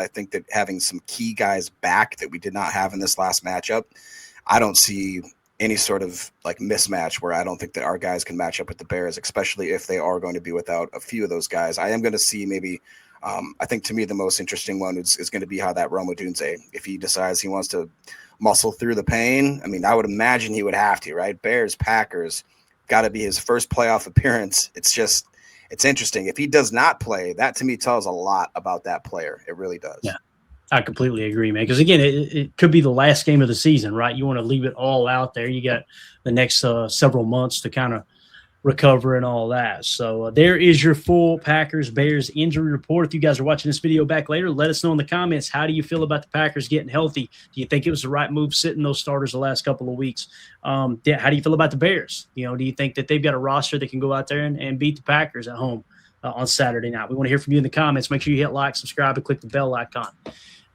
I think that having some key guys back that we did not have in this last matchup, I don't see any sort of like mismatch where I don't think that our guys can match up with the Bears, especially if they are going to be without a few of those guys. I am going to see maybe I think to me the most interesting one is going to be how that Rome Odunze, if he decides he wants to muscle through the pain. I mean, I would imagine he would have to, right? Bears, Packers, got to be his first playoff appearance. It's interesting. If he does not play, that to me tells a lot about that player. It really does. Yeah, I completely agree, man. Because again, it could be the last game of the season, right? You want to leave it all out there. You got the next several months to kind of recover and all that. So there is your full Packers-Bears injury report. If you guys are watching this video back later, let us know in the comments. How do you feel about the Packers getting healthy? Do you think it was the right move sitting those starters the last couple of weeks? How do you feel about the Bears? Do you think that they've got a roster that can go out there and beat the Packers at home on Saturday night? We want to hear from you in the comments. Make sure you hit like, subscribe, and click the bell icon.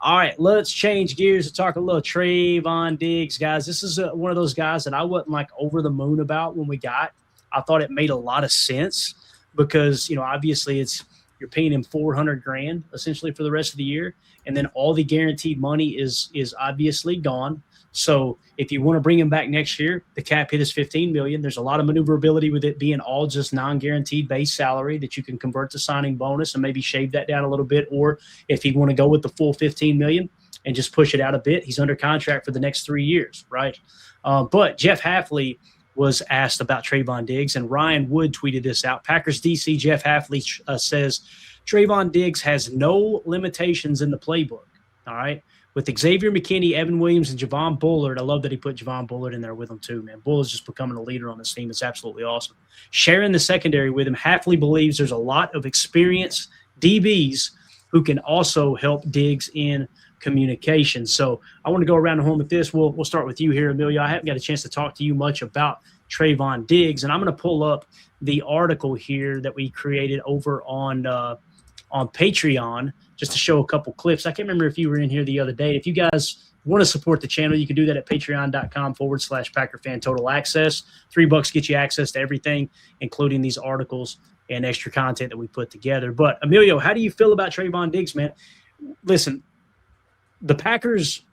All right, let's change gears to talk a little Trayvon Diggs, guys. This is one of those guys that I wasn't like over the moon about when we got. I thought it made a lot of sense because, obviously you're paying him $400,000 essentially for the rest of the year. And then all the guaranteed money is obviously gone. So if you want to bring him back next year, the cap hit is $15 million. There's a lot of maneuverability with it being all just non-guaranteed base salary that you can convert to signing bonus and maybe shave that down a little bit. Or if you want to go with the full $15 million and just push it out a bit, he's under contract for the next 3 years, right? But Jeff Hafley was asked about Trayvon Diggs, and Ryan Wood tweeted this out. Packers DC Jeff Hafley says, Trayvon Diggs has no limitations in the playbook, all right? With Xavier McKinney, Evan Williams, and Javon Bullard. I love that he put Javon Bullard in there with him too, man. Bullard's just becoming a leader on this team. It's absolutely awesome. Sharing the secondary with him, Hafley believes there's a lot of experienced DBs who can also help Diggs in communication. So I want to go around the horn with this. We'll start with you here, Emilio. I haven't got a chance to talk to you much about Trayvon Diggs, and I'm going to pull up the article here that we created over on Patreon just to show a couple clips. I can't remember if you were in here the other day. If you guys want to support the channel, you can do that at patreon.com/PackerFan Total Access. $3 gets you access to everything, including these articles and extra content that we put together. But Emilio, how do you feel about Trayvon Diggs, man? Listen, the Packers,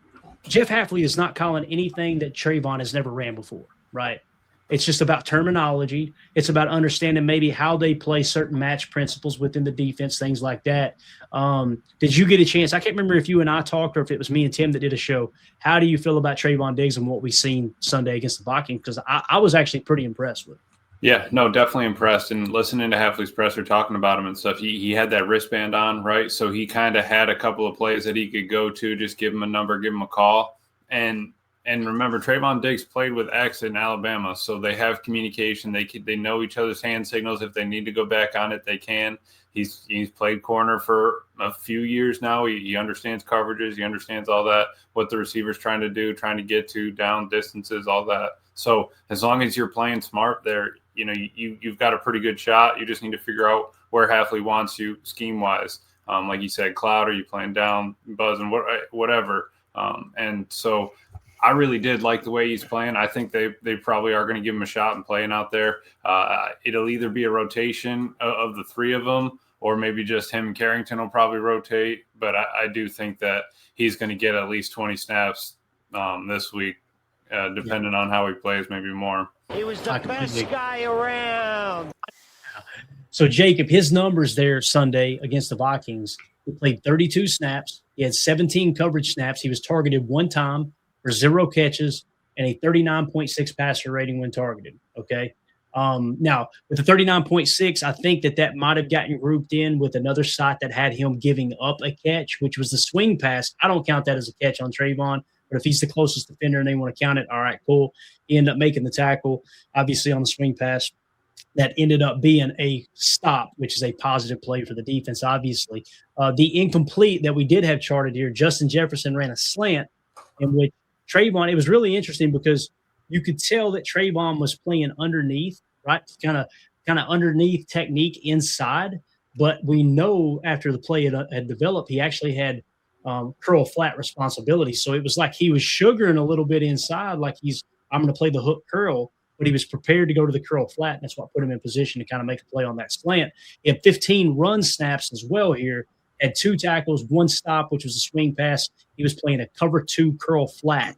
Jeff Hafley is not calling anything that Trayvon has never ran before, right? It's just about terminology. It's about understanding maybe how they play certain match principles within the defense, things like that. Did you get a chance? I can't remember if you and I talked or if it was me and Tim that did a show. How do you feel about Trayvon Diggs and what we've seen Sunday against the Vikings? Because I was actually pretty impressed with it. Yeah, no, definitely impressed. And listening to Hafley's presser talking about him and stuff, he had that wristband on, right? So he kind of had a couple of plays that he could go to, just give him a number, give him a call. And remember, Trayvon Diggs played with X in Alabama, so they have communication. They know each other's hand signals. If they need to go back on it, they can. He's played corner for a few years now. He understands coverages. He understands all that, what the receiver's trying to do, trying to get to down distances, all that. So as long as you're playing smart there, you've got a pretty good shot. You just need to figure out where Hafley wants you scheme-wise. Like you said, cloud, are you playing down, buzzing, whatever. And so I really did like the way he's playing. I think they probably are going to give him a shot and playing out there. It'll either be a rotation of the three of them, or maybe just him and Carrington will probably rotate. But I do think that he's going to get at least 20 snaps this week, depending on how he plays, maybe more. He was the best guy around. So, Jacob, his numbers there Sunday against the Vikings, he played 32 snaps. He had 17 coverage snaps. He was targeted one time for 0 catches and a 39.6 passer rating when targeted, okay? Now, with the 39.6, I think that might have gotten grouped in with another site that had him giving up a catch, which was the swing pass. I don't count that as a catch on Trayvon, but if he's the closest defender and they want to count it, all right, cool. He ended up making the tackle, obviously, on the swing pass. That ended up being a stop, which is a positive play for the defense, obviously. The incomplete that we did have charted here, Justin Jefferson ran a slant in which Trayvon, it was really interesting because you could tell that Trayvon was playing underneath, right? Kind of underneath technique inside. But we know after the play had developed, he actually had curl flat responsibility. So it was like he was sugaring a little bit inside, like I'm going to play the hook curl, but he was prepared to go to the curl flat. And that's what put him in position to kind of make a play on that slant. He had 15 run snaps as well here. had 2 tackles, 1 stop, which was a swing pass. He was playing a cover 2 curl flat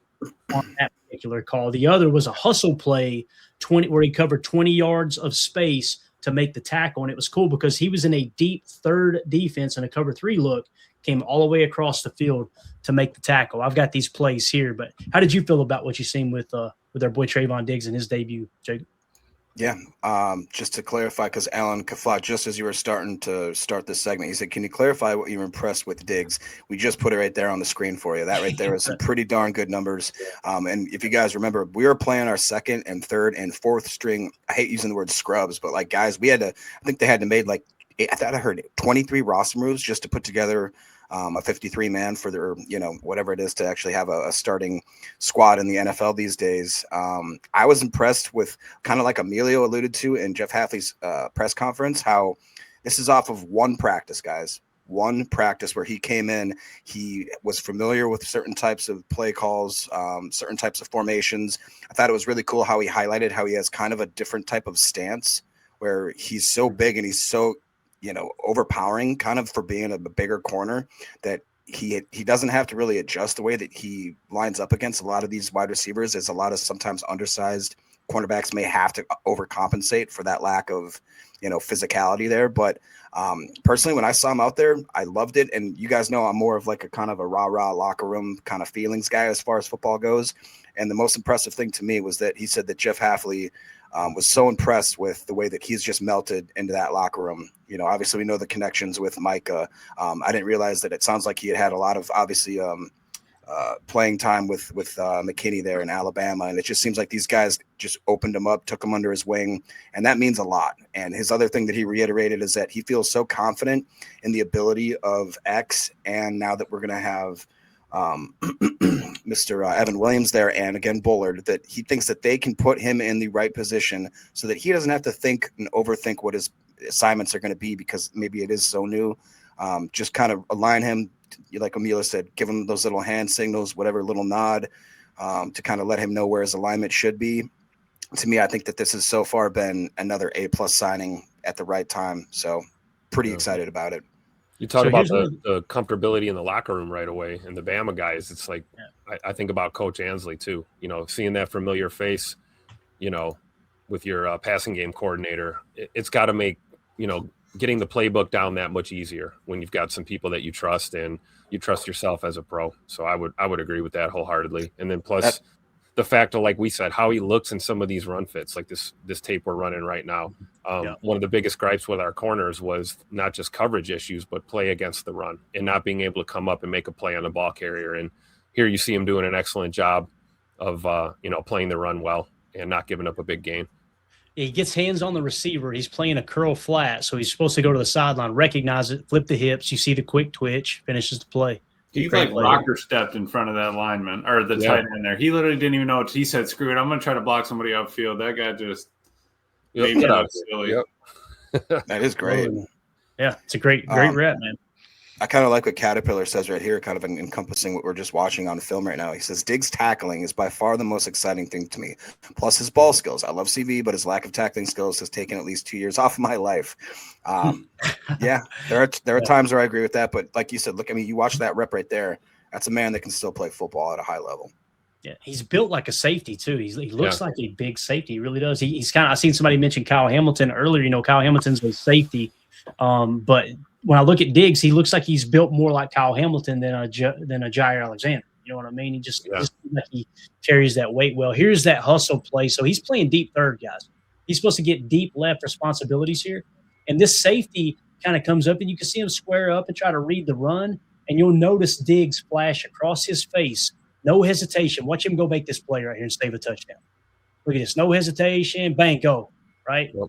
on that particular call. The other was a hustle play, where he covered 20 yards of space to make the tackle. And it was cool because he was in a deep third defense and a cover 3 look, came all the way across the field to make the tackle. I've got these plays here, but how did you feel about what you seen with our boy Trayvon Diggs in his debut, Jacob? Yeah, just to clarify, because Alan Kaflat, just as you were starting to start this segment, he said, can you clarify what you were impressed with Diggs? We just put it right there on the screen for you. That right there is some pretty darn good numbers. And if you guys remember, we were playing our 2nd and 3rd and 4th string. I hate using the word scrubs, but like guys, I think they had to make I thought I heard 23 roster moves just to put together a 53 man for their, whatever it is to actually have a starting squad in the NFL these days. I was impressed with, kind of like Emilio alluded to in Jeff Hafley's press conference, how this is off of one practice, guys. One practice where he came in, he was familiar with certain types of play calls, certain types of formations. I thought it was really cool how he highlighted how he has kind of a different type of stance where he's so big and he's so overpowering kind of for being a bigger corner, that he doesn't have to really adjust the way that he lines up against a lot of these wide receivers, as a lot of sometimes undersized cornerbacks may have to overcompensate for that lack of, physicality there. But personally, when I saw him out there, I loved it. And you guys know I'm more of like a kind of a rah-rah locker room kind of feelings guy as far as football goes. And the most impressive thing to me was that he said that Jeff Hafley was so impressed with the way that he's just melted into that locker room. Obviously we know the connections with Micah. I didn't realize that it sounds like he had a lot of obviously playing time with McKinney there in Alabama. And it just seems like these guys just opened him up, took him under his wing. And that means a lot. And his other thing that he reiterated is that he feels so confident in the ability of X. And now that we're going to have Mr. Evan Williams there, and again Bullard, that he thinks that they can put him in the right position so that he doesn't have to think and overthink what his assignments are going to be, because maybe it is so new. Just kind of align him, like Emilio said, give him those little hand signals, whatever little nod, to kind of let him know where his alignment should be. To me, I think that this has so far been another A+ signing at the right time. So pretty excited about it. You talk about the comfortability in the locker room right away, and the Bama guys. It's like, I think about Coach Ansley too. Seeing that familiar face, with your passing game coordinator, it's got to make getting the playbook down that much easier when you've got some people that you trust and you trust yourself as a pro. So I would agree with that wholeheartedly. And then plus the fact of, like we said, how he looks in some of these run fits, like this tape we're running right now. One of the biggest gripes with our corners was not just coverage issues, but play against the run and not being able to come up and make a play on the ball carrier. And here you see him doing an excellent job of, playing the run well and not giving up a big game. He gets hands on the receiver. He's playing a curl flat, so he's supposed to go to the sideline, recognize it, flip the hips. You see the quick twitch, finishes the play. He rocker stepped in front of that lineman or the tight end there. He literally didn't even know what he said. Screw it, I'm going to try to block somebody upfield. That guy just made me look silly. Yep. That is great. Yeah, it's a great rep, man. I kind of like what Caterpillar says right here, kind of encompassing what we're just watching on film right now. He says, Diggs' tackling is by far the most exciting thing to me. Plus his ball skills. I love CV, but his lack of tackling skills has taken at least 2 years off of my life. Yeah, there are times where I agree with that. But like you said, look, you watch that rep right there. That's a man that can still play football at a high level. Yeah, he's built like a safety too. He looks like a big safety. He really does. He's kind of. I seen somebody mention Kyle Hamilton earlier. Kyle Hamilton's a safety, but when I look at Diggs, he looks like he's built more like Kyle Hamilton than a Jair Alexander. You know what I mean? He just like he carries that weight well. Here's that hustle play. So he's playing deep third, guys. He's supposed to get deep left responsibilities here. And this safety kind of comes up, and you can see him square up and try to read the run. And you'll notice Diggs flash across his face. No hesitation. Watch him go make this play right here and save a touchdown. Look at this. No hesitation. Bang, go. Right? Yep.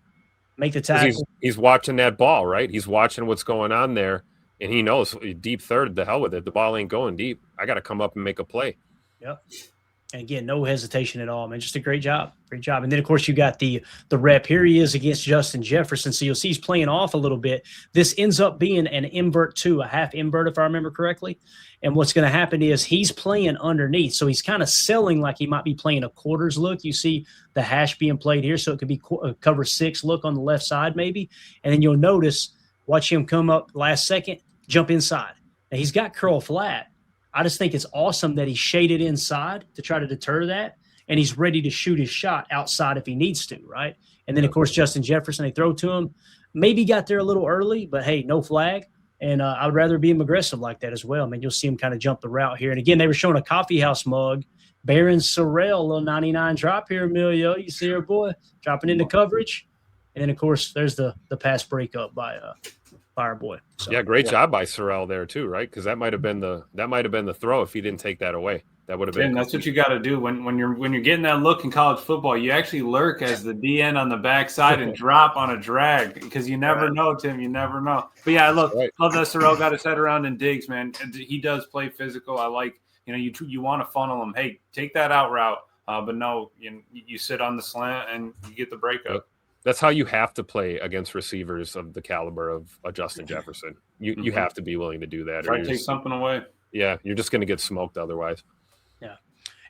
Make the tackle. He's watching that ball, right? He's watching what's going on there, and he knows deep third, the hell with it. The ball ain't going deep. I got to come up and make a play. Yep. And again, no hesitation at all, man. Just a great job. Great job. And then, of course, you got the rep. Here he is against Justin Jefferson. So you'll see he's playing off a little bit. This ends up being an invert two, a half invert, if I remember correctly. And what's going to happen is he's playing underneath. So he's kind of selling like he might be playing a quarters look. You see the hash being played here. So it could be a cover 6 look on the left side maybe. And then you'll notice, watch him come up last second, jump inside. And he's got curl flat. I just think it's awesome that he's shaded inside to try to deter that, and he's ready to shoot his shot outside if he needs to, right? And then, of course, Justin Jefferson, they throw to him. Maybe got there a little early, but, hey, no flag. And I would rather be him aggressive like that as well. I mean, you'll see him kind of jump the route here. And, again, they were showing a coffee house mug. Baron Sorrell, a little 99 drop here, Emilio. You see her, boy, dropping into coverage. And then, of course, there's the pass breakup by our boy. So, yeah, great job by Sorrell there too, right? Because that might have been the throw if he didn't take that away. That would have been. And that's what you got to do when you're getting that look in college football. You actually lurk as the DN on the backside and drop on a drag because you never know, Tim. You never know. But yeah, love that Sorrell got his head around and Diggs, man. He does play physical. I like, you want to funnel him. Hey, take that out route, but no, you sit on the slant and you get the breakup. That's how you have to play against receivers of the caliber of Justin Jefferson. You have to be willing to do that. Try to take something away. Yeah, you're just going to get smoked otherwise. Yeah.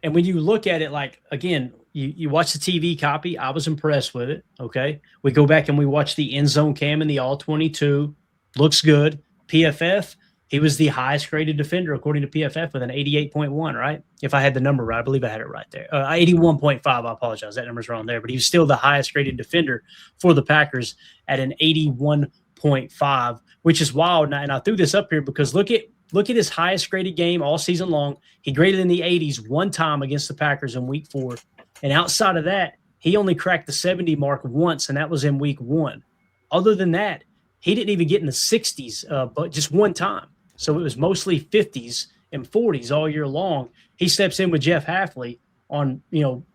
And when you look at it, like, again, you watch the TV copy. I was impressed with it, okay? We go back and we watch the end zone cam in the all-22. Looks good. PFF, he was the highest graded defender according to PFF with an 88.1, right? If I had the number right, I believe I had it right there. 81.5, I apologize. That number's wrong there. But he was still the highest graded defender for the Packers at an 81.5, which is wild. And I threw this up here because look at his highest graded game all season long. He graded in the 80s one time against the Packers in week 4. And outside of that, he only cracked the 70 mark once, and that was in week 1. Other than that, he didn't even get in the 60s, but just one time. So it was mostly 50s and 40s all year long. He steps in with Jeff Hafley on,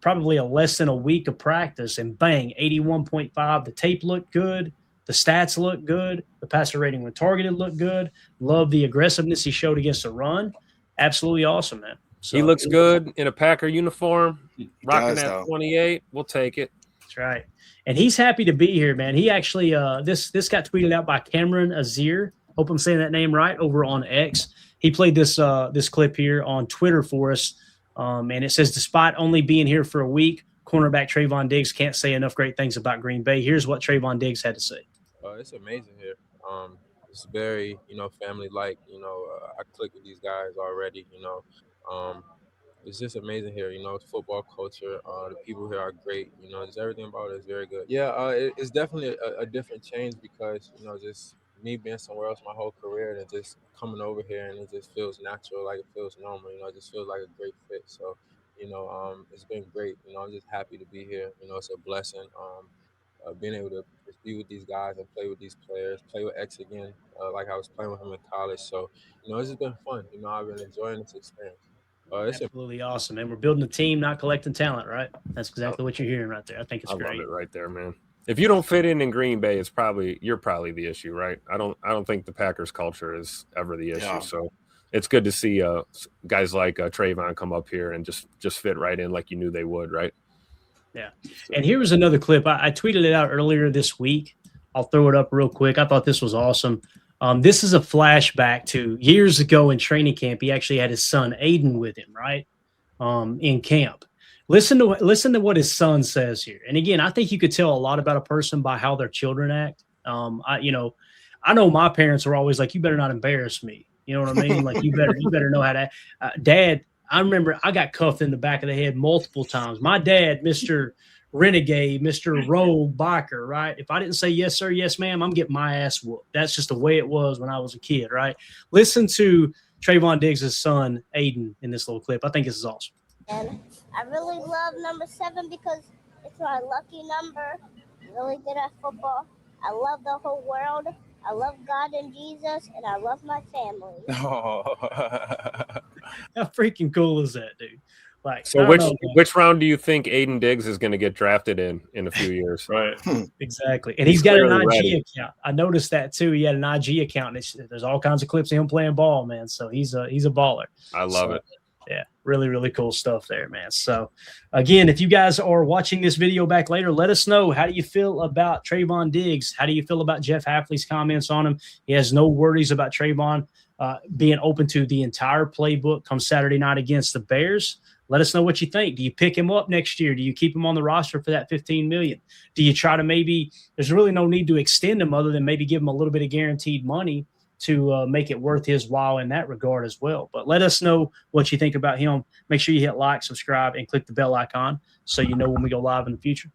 probably a less than a week of practice, and bang, 81.5. The tape looked good. The stats look good. The passer rating when targeted looked good. Love the aggressiveness he showed against the run. Absolutely awesome, man. So, he looks good in a Packer uniform, rocking that 28. We'll take it. That's right. And he's happy to be here, man. He actually this got tweeted out by Cameron Azir. Hope I'm saying that name right, over on X. He played this clip here on Twitter for us, and it says, despite only being here for a week, cornerback Trayvon Diggs can't say enough great things about Green Bay. Here's what Trayvon Diggs had to say. It's amazing here. It's very, family-like. I click with these guys already. It's just amazing here. It's football culture. The people here are great. Just everything about it is very good. Yeah, it's definitely a different change because, just me being somewhere else my whole career and just coming over here, and it just feels natural, like it feels normal. It just feels like a great fit. So, it's been great. I'm just happy to be here. It's a blessing. Being able to be with these guys and play with these players, play with X again, like I was playing with him in college. So, it's just been fun. I've been enjoying this experience. It's absolutely awesome, man. We're building a team, not collecting talent, right? That's exactly what you're hearing right there. I think it's great. I love it right there, man. If you don't fit in Green Bay, you're probably the issue, right? I don't think the Packers culture is ever the issue. Yeah. So it's good to see guys like Trayvon come up here and just fit right in like you knew they would, right? Yeah. And here was another clip. I tweeted it out earlier this week. I'll throw it up real quick. I thought this was awesome. This is a flashback to years ago in training camp. He actually had his son Aiden with him, right? In camp. Listen to what his son says here. And again, I think you could tell a lot about a person by how their children act. I know my parents were always like, you better not embarrass me. You know what I mean? Like you better know how to Dad, I remember I got cuffed in the back of the head multiple times. My dad, Mr. Renegade, Mr. Rogue Biker, right? If I didn't say yes, sir, yes, ma'am, I'm getting my ass whooped. That's just the way it was when I was a kid, right? Listen to Trayvon Diggs' son, Aiden, in this little clip. I think this is awesome. And I really love number 7 because it's my lucky number. I'm really good at football. I love the whole world. I love God and Jesus, and I love my family. Oh. How freaking cool is that, dude? Like, so which round do you think Aiden Diggs is going to get drafted in a few years? Right. Exactly. And he's got an IG account. I noticed that too. He had an IG account. There's all kinds of clips of him playing ball, man. So he's a baller. I love it. Yeah, really, really cool stuff there, man. So, again, if you guys are watching this video back later, let us know. How do you feel about Trayvon Diggs? How do you feel about Jeff Hafley's comments on him? He has no worries about Trayvon being open to the entire playbook come Saturday night against the Bears. Let us know what you think. Do you pick him up next year? Do you keep him on the roster for that $15 million? Do you try to there's really no need to extend him other than maybe give him a little bit of guaranteed money to make it worth his while in that regard as well. But let us know what you think about him. Make sure you hit like, subscribe, and click the bell icon so you know when we go live in the future.